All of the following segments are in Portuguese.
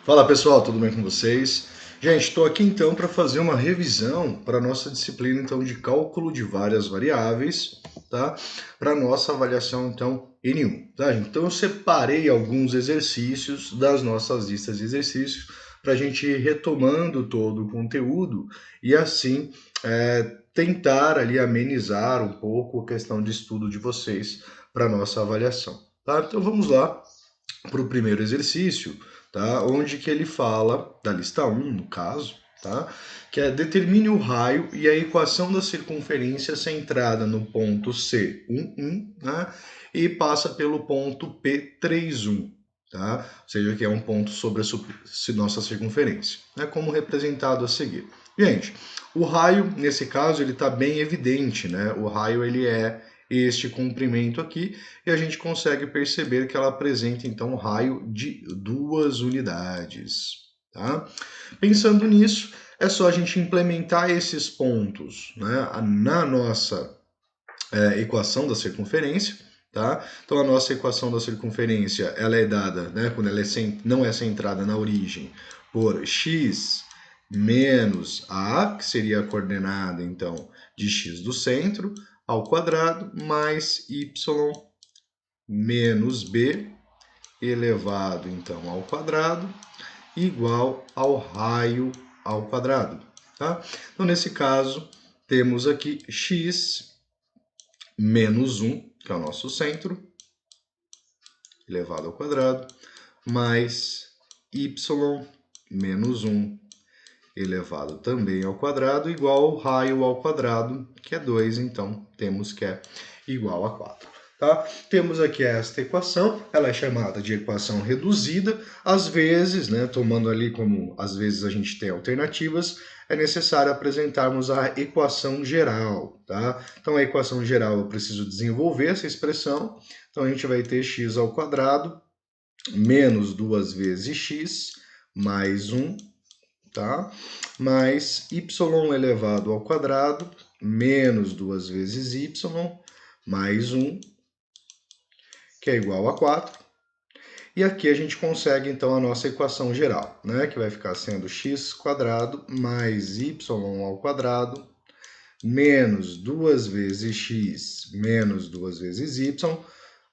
Fala pessoal, tudo bem com vocês? Gente, estou aqui então para fazer uma revisão para a nossa disciplina então de cálculo de várias variáveis, tá? Para a nossa avaliação então N1, tá? Então eu separei alguns exercícios das nossas listas de exercícios para a gente ir retomando todo o conteúdo e assim tentar ali amenizar um pouco a questão de estudo de vocês para a nossa avaliação, tá? Então vamos lá para o primeiro exercício, tá? Onde que ele fala, da lista 1, no caso, tá? Que é determine o raio e a equação da circunferência centrada no ponto C11, né? E passa pelo ponto P31, tá? Ou seja, que é um ponto sobre a nossa circunferência, né? Como representado a seguir. Gente, o raio, nesse caso, ele está bem evidente, né? O raio, ele é este comprimento aqui, e a gente consegue perceber que ela apresenta então um raio de 2 unidades. Tá? Pensando nisso, é só a gente implementar esses pontos, né, na nossa equação da circunferência. Tá? Então a nossa equação da circunferência ela é dada, né, quando ela não é centrada na origem, por x menos a, que seria a coordenada então de x do centro, ao quadrado, mais y menos b elevado então ao quadrado, igual ao raio ao quadrado. Tá? Então, nesse caso, temos aqui x menos 1, que é o nosso centro, elevado ao quadrado, mais y menos 1 elevado também ao quadrado, igual ao raio ao quadrado, que é 2, então temos que é igual a 4. Tá? Temos aqui esta equação, ela é chamada de equação reduzida, às vezes, né, tomando ali como às vezes a gente tem alternativas, é necessário apresentarmos a equação geral. Tá? Então a equação geral eu preciso desenvolver essa expressão, então a gente vai ter x ao quadrado menos 2 vezes x mais 1, tá? Mais y elevado ao quadrado menos 2 vezes y mais 1, que é igual a 4. E aqui a gente consegue, então, a nossa equação geral, né? Que vai ficar sendo x quadrado mais y ao quadrado menos 2 vezes x menos 2 vezes y,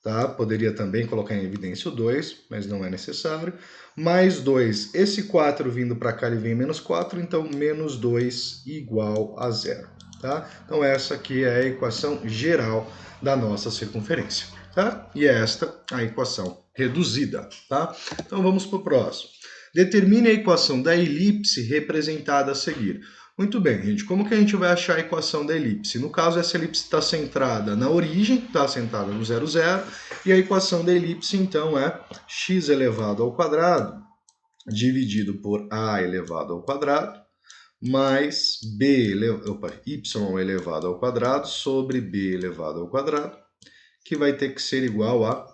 tá? Poderia também colocar em evidência o 2, mas não é necessário. Mais 2, esse 4 vindo para cá ele vem menos 4, então menos 2 igual a zero. Tá? Então essa aqui é a equação geral da nossa circunferência. Tá? E esta a equação reduzida. Tá? Então vamos para o próximo. Determine a equação da elipse representada a seguir. Muito bem, gente. Como que a gente vai achar a equação da elipse? No caso, essa elipse está centrada na origem, está centrada no 0, 0, e a equação da elipse, então, é x elevado ao quadrado dividido por a elevado ao quadrado mais y elevado ao quadrado sobre b elevado ao quadrado, que vai ter que ser igual a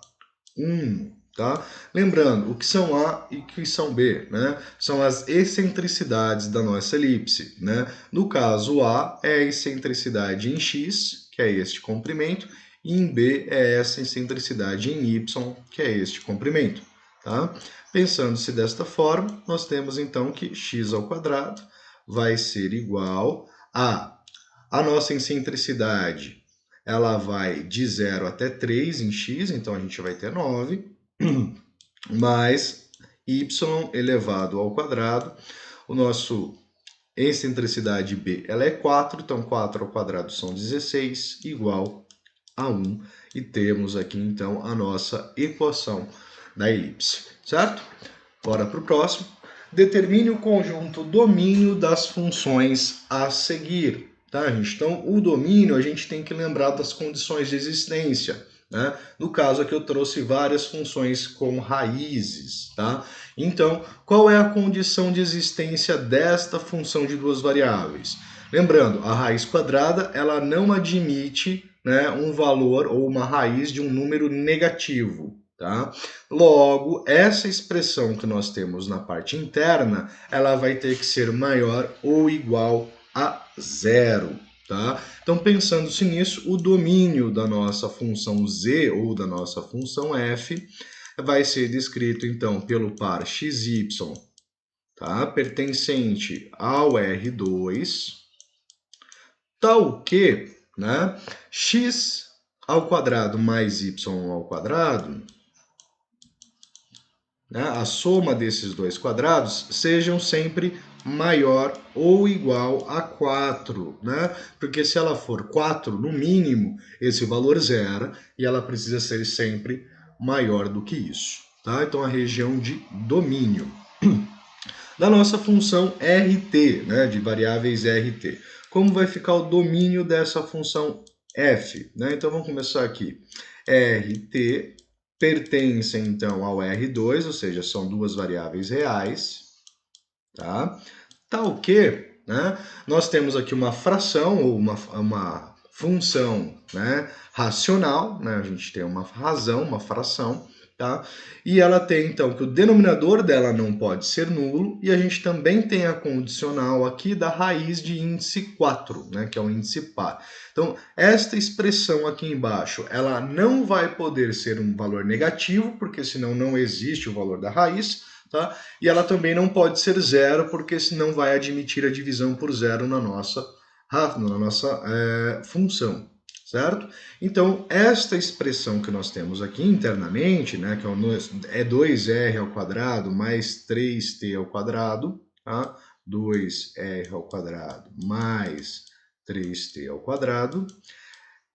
1. Tá? Lembrando, o que são A e o que são B, né? São as excentricidades da nossa elipse, né? No caso, A é a excentricidade em x, que é este comprimento, e em B é essa excentricidade em y, que é este comprimento. Tá? Pensando-se desta forma, nós temos então que x ao quadrado vai ser igual a nossa excentricidade, ela vai de 0 até 3 em x, então a gente vai ter 9, mais y elevado ao quadrado, o nosso excentricidade b ela é 4, então 4 ao quadrado são 16, igual a 1, e temos aqui então a nossa equação da elipse, certo? Bora para o próximo. Determine o conjunto domínio das funções a seguir. Tá, gente? Então, o domínio, a gente tem que lembrar das condições de existência. Né? No caso aqui eu trouxe várias funções com raízes. Tá? Então, qual é a condição de existência desta função de duas variáveis? Lembrando, a raiz quadrada ela não admite, né, um valor ou uma raiz de um número negativo. Tá? Logo, essa expressão que nós temos na parte interna, ela vai ter que ser maior ou igual a zero. Tá? Então, pensando-se nisso, o domínio da nossa função z ou da nossa função f vai ser descrito, então, pelo par xy tá? Pertencente ao R2, tal que, né, x ao quadrado mais y ao quadrado, né, a soma desses dois quadrados, sejam sempre maior ou igual a 4, né? Porque se ela for 4, no mínimo, esse valor zera e ela precisa ser sempre maior do que isso, tá? Então, a região de domínio da nossa função RT, né, de variáveis RT. Como vai ficar o domínio dessa função f? Né? Então, vamos começar aqui. RT pertence, então, ao R2, ou seja, são duas variáveis reais, tá? Tal que, né, nós temos aqui uma fração, ou uma função, né, racional, né, a gente tem uma razão, uma fração, tá? E ela tem, então, que o denominador dela não pode ser nulo, e a gente também tem a condicional aqui da raiz de índice 4, né, que é o índice par. Então, esta expressão aqui embaixo, ela não vai poder ser um valor negativo, porque senão não existe o valor da raiz, tá? E ela também não pode ser zero, porque senão vai admitir a divisão por zero na nossa função, certo? Então, esta expressão que nós temos aqui internamente, né, que é 2r ao quadrado mais 3t ao quadrado, tá? 2r ao quadrado mais 3t ao quadrado,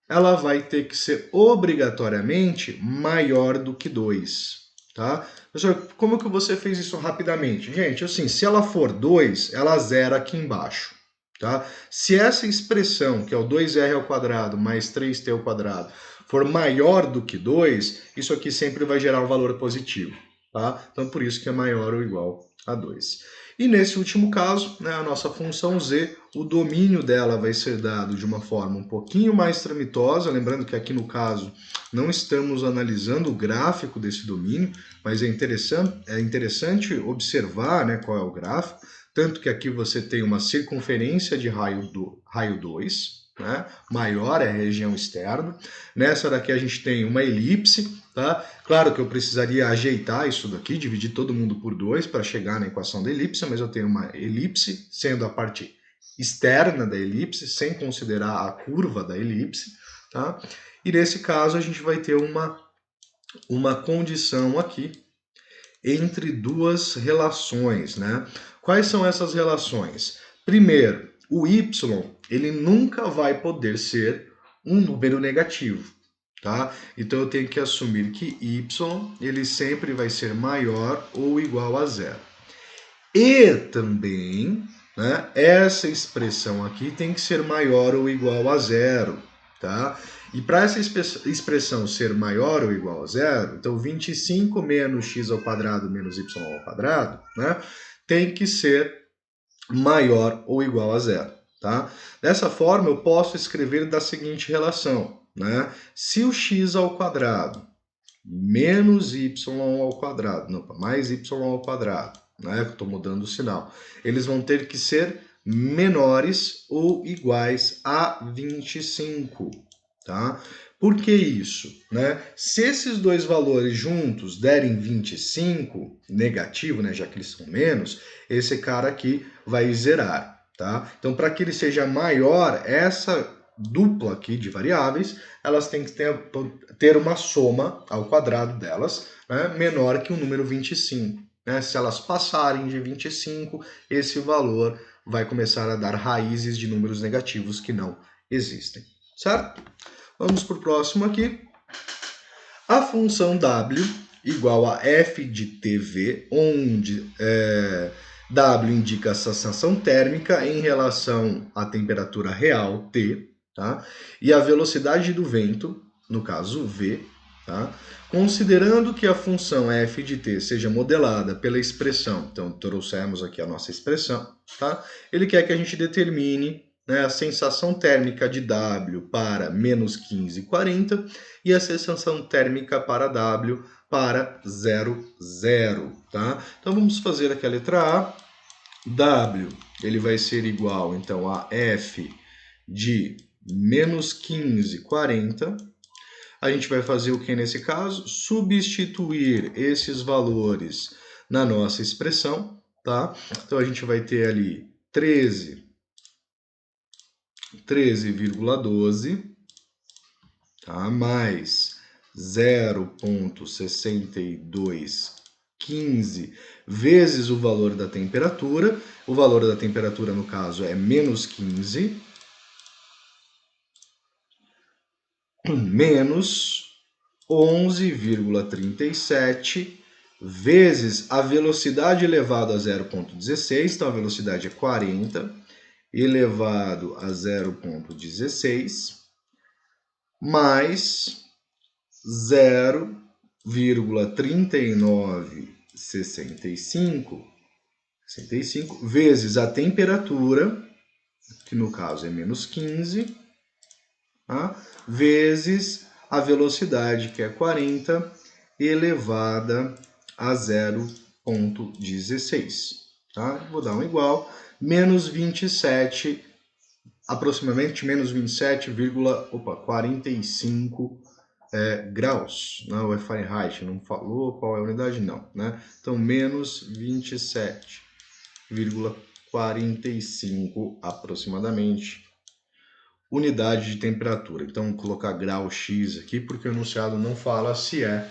ela vai ter que ser obrigatoriamente maior do que 2, tá? Professor, como que você fez isso rapidamente? Gente, assim, se ela for 2, ela zera aqui embaixo, tá? Se essa expressão, que é o 2r ao quadrado mais 3t ao quadrado, for maior do que 2, isso aqui sempre vai gerar um valor positivo, tá? Então, por isso que é maior ou igual a 2. E nesse último caso, né, a nossa função z, o domínio dela vai ser dado de uma forma um pouquinho mais tramitosa, lembrando que aqui no caso não estamos analisando o gráfico desse domínio, mas é interessante observar, né, qual é o gráfico, tanto que aqui você tem uma circunferência de raio 2, né, maior é a região externa. Nessa daqui a gente tem uma elipse, tá? Claro que eu precisaria ajeitar isso daqui, dividir todo mundo por 2 para chegar na equação da elipse, mas eu tenho uma elipse sendo a parte externa da elipse, sem considerar a curva da elipse, tá? E nesse caso a gente vai ter uma condição aqui entre duas relações, né? Quais são essas relações? Primeiro, o y, ele nunca vai poder ser um número negativo, tá? Então eu tenho que assumir que y, ele sempre vai ser maior ou igual a zero. E também, né, essa expressão aqui tem que ser maior ou igual a zero, tá? E para essa expressão ser maior ou igual a zero, então 25 menos x ao quadrado menos y ao quadrado, né, tem que ser maior ou igual a zero, tá? Dessa forma, eu posso escrever da seguinte relação, né? Se o x ao quadrado menos y ao quadrado, não, mais y ao quadrado, né? Estou mudando o sinal. Eles vão ter que ser menores ou iguais a 25, tá? Por que isso? Né? Se esses dois valores juntos derem 25, negativo, né, já que eles são menos, esse cara aqui vai zerar, tá? Então, para que ele seja maior, essa dupla aqui de variáveis, elas têm que ter uma soma ao quadrado delas, né, menor que o número 25. Né? Se elas passarem de 25, esse valor vai começar a dar raízes de números negativos que não existem, certo? Vamos para o próximo aqui. A função w igual a f de tv, onde w indica a sensação térmica em relação à temperatura real, T, tá? E a velocidade do vento, no caso v, tá? Considerando que a função f de t seja modelada pela expressão, então trouxemos aqui a nossa expressão, tá? Ele quer que a gente determine, né, a sensação térmica de W para menos 15,40 e a sensação térmica para W para 0,0, tá? Então vamos fazer aqui a letra A. W, ele vai ser igual, então, a F de menos 15,40. A gente vai fazer o que nesse caso? Substituir esses valores na nossa expressão, tá? Então a gente vai ter ali 13,12, tá? Mais 0,6215 vezes o valor da temperatura. O valor da temperatura, no caso, é menos 15, menos 11,37 vezes a velocidade elevado a 0,16, então a velocidade é 40, elevado a 0,16, mais 0,3965 vezes a temperatura, que no caso é menos 15, tá? Vezes a velocidade, que é 40, elevada a 0,16. Tá? Vou dar um igual, menos 27, aproximadamente menos 27,45 graus. Não é Fahrenheit, não falou qual é a unidade, não. Né? Então, menos 27,45 aproximadamente unidade de temperatura. Então, vou colocar grau X aqui, porque o enunciado não fala se é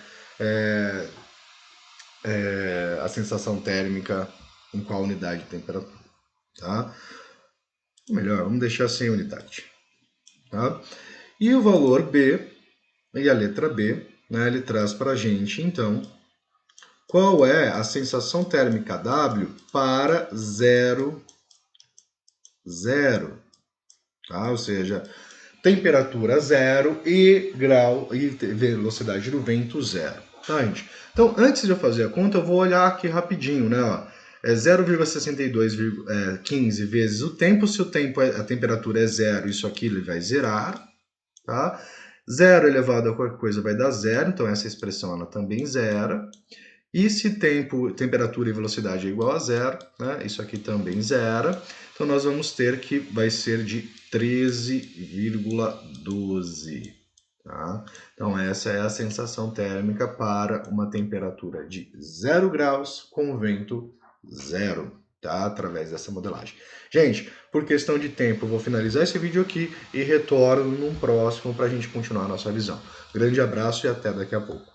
a sensação térmica em qual unidade de temperatura. Tá? Melhor, vamos deixar sem unidade. Tá? E o valor B, e a letra B, né, ele traz para a gente, então, qual é a sensação térmica W para 0, 0. Tá? Ou seja, temperatura 0 e grau e velocidade do vento 0. Tá, gente? Então, antes de eu fazer a conta, eu vou olhar aqui rapidinho, né? Ó, é 0,6215 vezes o tempo. Se o tempo a temperatura é 0, isso aqui ele vai zerar, tá? 0 elevado a qualquer coisa vai dar 0, então essa expressão ela também zera. E se temperatura e velocidade é igual a 0, né? Isso aqui também zera. Então nós vamos ter que vai ser de 13,12. Tá? Então essa é a sensação térmica para uma temperatura de 0 graus com vento 0. Tá? Através dessa modelagem. Gente, por questão de tempo, eu vou finalizar esse vídeo aqui e retorno num próximo para a gente continuar a nossa visão. Grande abraço e até daqui a pouco.